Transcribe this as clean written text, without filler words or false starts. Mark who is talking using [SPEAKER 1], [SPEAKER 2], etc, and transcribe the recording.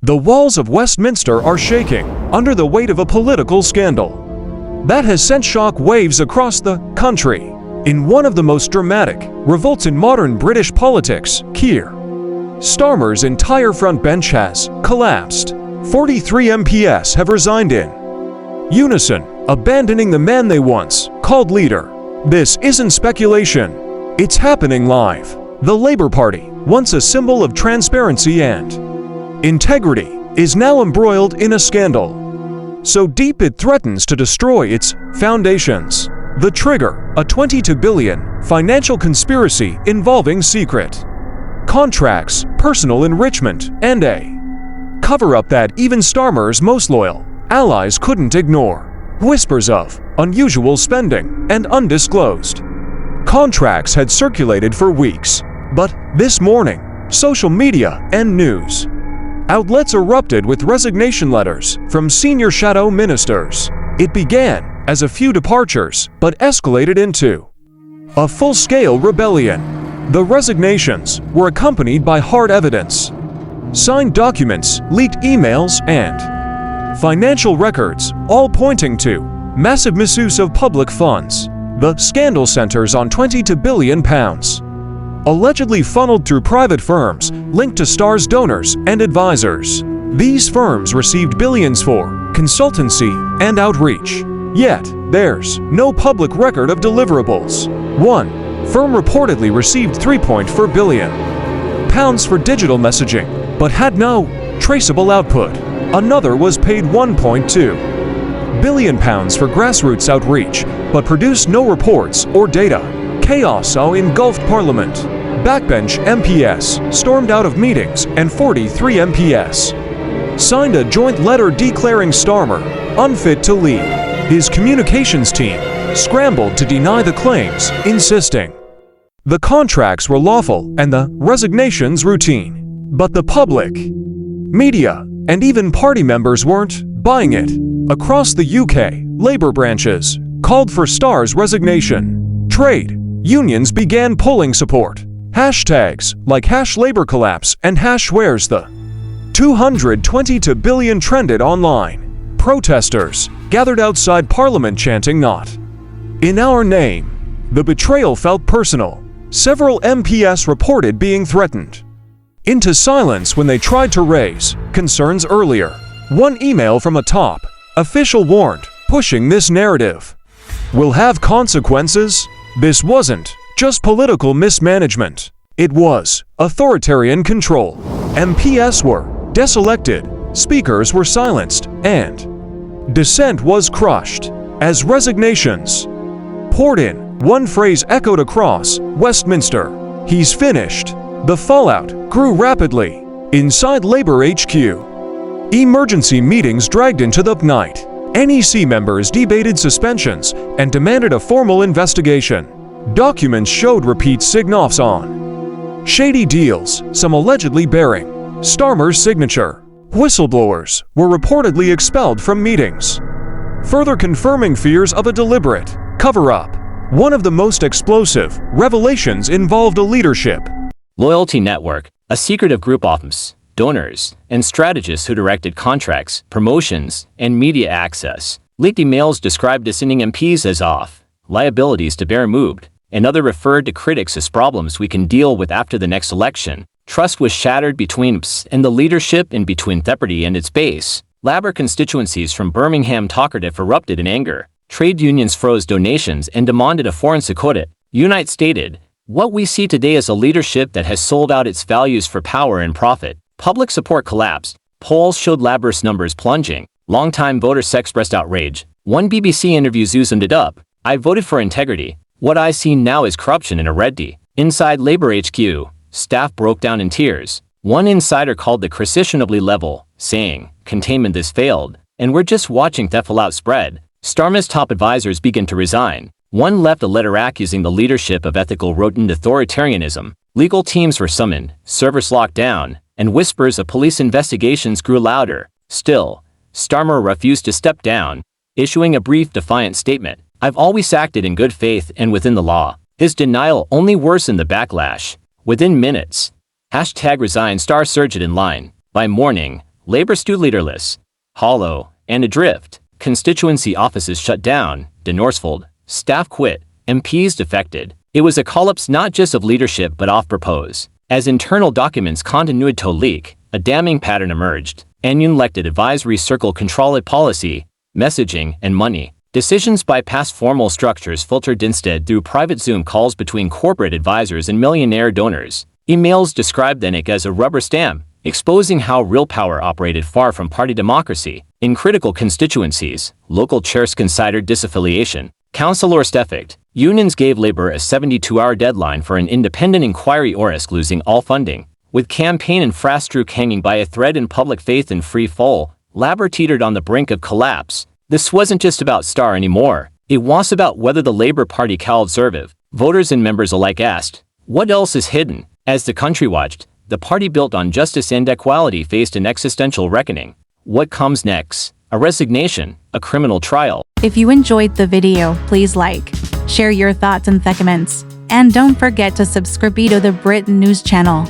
[SPEAKER 1] The walls of Westminster are shaking under the weight of a political scandal that has sent shock waves across the country. In one of the most dramatic revolts in modern British politics, Keir Starmer's entire front bench has collapsed. 43 MPs have resigned in unison, abandoning the man they once called leader. This isn't speculation. It's happening live. The Labour Party, once a symbol of transparency and integrity, is now embroiled in a scandal so deep it threatens to destroy its foundations. The trigger, a $22 billion financial conspiracy involving secret contracts, personal enrichment, and a cover-up that even Starmer's most loyal allies couldn't ignore. Whispers of unusual spending and undisclosed contracts had circulated for weeks, but this morning, social media and news outlets erupted with resignation letters from senior shadow ministers. It began as a few departures, but escalated into a full-scale rebellion. The resignations were accompanied by hard evidence, signed documents, leaked emails, and financial records, all pointing to massive misuse of public funds. The scandal centers on £22 billion, allegedly funneled through private firms linked to Star's donors and advisors. These firms received billions for consultancy and outreach. Yet, there's no public record of deliverables. One firm reportedly received £3.4 billion for digital messaging, but had no traceable output. Another was paid £1.2 billion for grassroots outreach, but produced no reports or data. Chaos engulfed Parliament. Backbench MPs stormed out of meetings, and 43 MPs signed a joint letter declaring Starmer unfit to lead. His communications team scrambled to deny the claims, insisting the contracts were lawful and the resignations routine. But the public, media, and even party members weren't buying it. Across the UK, Labour branches called for Star's resignation. Trade unions began pulling support. Hashtags like #LabourCollapse and #Where's the $222 billion trended online. Protesters gathered outside Parliament chanting "Not in our name." The betrayal felt personal. Several MPs reported being threatened into silence when they tried to raise concerns earlier. One email from a top official warned, pushing this narrative will have consequences. This wasn't just political mismanagement. It was authoritarian control. MPs were deselected, speakers were silenced, and dissent was crushed. As resignations poured in, one phrase echoed across Westminster: "He's finished." The fallout grew rapidly. Inside Labour HQ, emergency meetings dragged into the night. NEC members debated suspensions and demanded a formal investigation. Documents showed repeat sign-offs on shady deals, some allegedly bearing Starmer's signature. Whistleblowers were reportedly expelled from meetings, further confirming fears of a deliberate cover-up. One of the most explosive revelations involved a leadership
[SPEAKER 2] loyalty network, a secretive group of donors and strategists who directed contracts, promotions, and media access. Leaked emails described dissenting MPs as off, liabilities to be removed, and other referred to critics as problems we can deal with after the next election. Trust was shattered between PS and the leadership and between Deputy and its base. Labour constituencies from Birmingham to Cardiff erupted in anger. Trade unions froze donations and demanded a foreign security. Unite stated, "What we see today is a leadership that has sold out its values for power and profit." Public support collapsed. Polls showed Labour's numbers plunging. Longtime voters expressed outrage. One BBC interview zoomed it up. "I voted for integrity. What I see now is corruption and heredity." Inside Labour HQ, staff broke down in tears. One insider called the questionably level, saying, "Containment this failed, and we're just watching the fallout spread." Starmer's top advisors began to resign. One left a letter accusing the leadership of ethical rodent authoritarianism. Legal teams were summoned, servers locked down, and whispers of police investigations grew louder. Still, Starmer refused to step down, issuing a brief defiant statement. "I've always acted in good faith and within the law." His denial only worsened the backlash. Within minutes, #resign Star surged in line. By morning, Labour stood leaderless, hollow, and adrift. Constituency offices shut down, de Northvold, staff quit, MPs defected. It was a collapse not just of leadership but of purpose. As internal documents continued to leak, a damning pattern emerged. Unelected advisory circle controlled policy, messaging, and money. Decisions bypassed formal structures filtered instead through private Zoom calls between corporate advisors and millionaire donors. Emails described the NIC as a rubber stamp, exposing how real power operated far from party democracy. In critical constituencies, local chairs considered disaffiliation. Councillors defected. Unions gave Labour a 72-hour deadline for an independent inquiry or risk losing all funding. With campaign infrastructure hanging by a thread and public faith in free fall, Labour teetered on the brink of collapse. This wasn't just about Star anymore. It was about whether the Labour Party could survive. Voters and members alike asked, what else is hidden? As the country watched, the party built on justice and equality faced an existential reckoning. What comes next? A resignation? A criminal trial?
[SPEAKER 3] If you enjoyed the video, please like, share your thoughts and comments, and don't forget to subscribe to the Brit News channel.